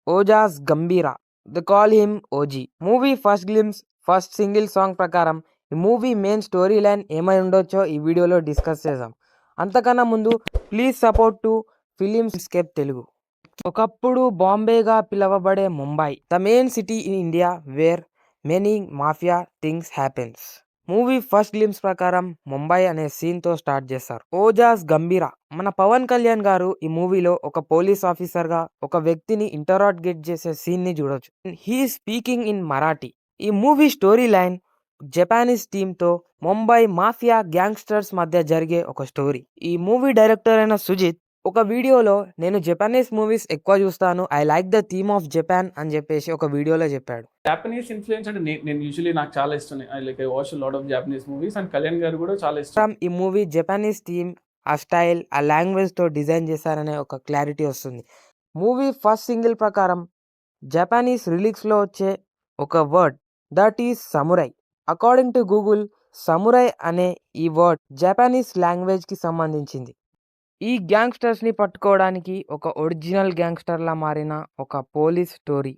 Ojas గంభీరా the call him OG movie first glimpse first single song ప్రకారం ఈ movie main story line ఏమై ఉండొచ్చో ఈ వీడియోలో డిస్కస్ చేద్దాం. అంతకన్నా ముందు please support to Filmscape Telugu. ఒకప్పుడు బాంబేగా పిలువబడే Mumbai the main city in India where many mafia things happens. Movie first glimpse ప్రకారం ముంబై అనే సీన్ తో స్టార్ట్ చేస్తారు. ఓజాస్ గంభీరా మన పవన్ కళ్యాణ్ గారు ఈ మూవీలో ఒక పోలీస్ ఆఫీసర్ గా ఒక వ్యక్తిని ఇంటరాగేట్ చేసే సీన్ ని చూడొచ్చు. He speaking in Marathi. ఈ movie story line Japanese team తో ముంబై మాఫియా గ్యాంగ్స్టర్స్ మధ్య జరిగే ఒక స్టోరీ. ఈ మూవీ డైరెక్టర్ అయిన సుజిత్ ఒక వీడియోలో నేను జపానీస్ మూవీస్ ఎక్కువ చూస్తాను, I like the theme of Japan అని చెప్పేసి ఒక వీడియోలో చెప్పాడు. జాపనీస్ ఇన్ఫ్లుయెన్స్ అంటే నేను యూజువల్లీ నాకు చాలా ఇష్టం. I watch lot of Japanese movies and Kalyan garu కూడా చాలా ఇష్టం. ఈ మూవీ జపానీస్ థీమ్, ఆ స్టైల్, ఆ లాంగ్వేజ్ తో డిజైన్ చేశారనే ఒక క్లారిటీ వస్తుంది. మూవీ ఫస్ట్ సింగిల్ ప్రకారం జపానీస్ రిలీక్స్ లో వచ్చే ఒక word that is samurai. According to Google samurai అనే ఈ వర్డ్ జపానీస్ లాంగ్వేజ్ కి సంబంధించింది. ఈ గ్యాంగ్స్టర్స్ ని పట్టుకోవడానికి ఒక ఒరిజినల్ గ్యాంగ్స్టర్ లా మారిన ఒక పోలీస్ స్టోరీ.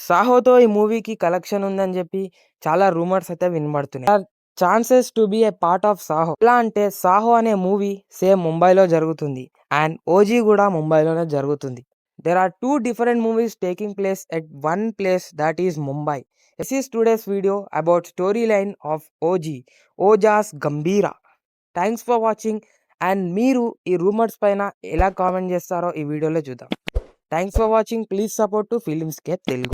సాహోతో ఈ మూవీకి కలెక్షన్ ఉందని చెప్పి చాలా రూమర్స్ అయితే వినబడుతున్నాయి. Chances to be a part of Saaho. ఎలా అంటే సాహో అనే మూవీ సేమ్ ముంబైలో జరుగుతుంది అండ్ ఓజీ కూడా ముంబైలోనే జరుగుతుంది. There are two different movies taking place at one place that is Mumbai. This is today's video about story line of OG Ojas Gambhira. Thanks for watching. And మీరు ఈ రూమర్స్ పైన ఎలా కామెంట్ చేస్తారో ఈ వీడియోలో చూద్దాం. Thanks for watching. Please support to Filmscape Telugu.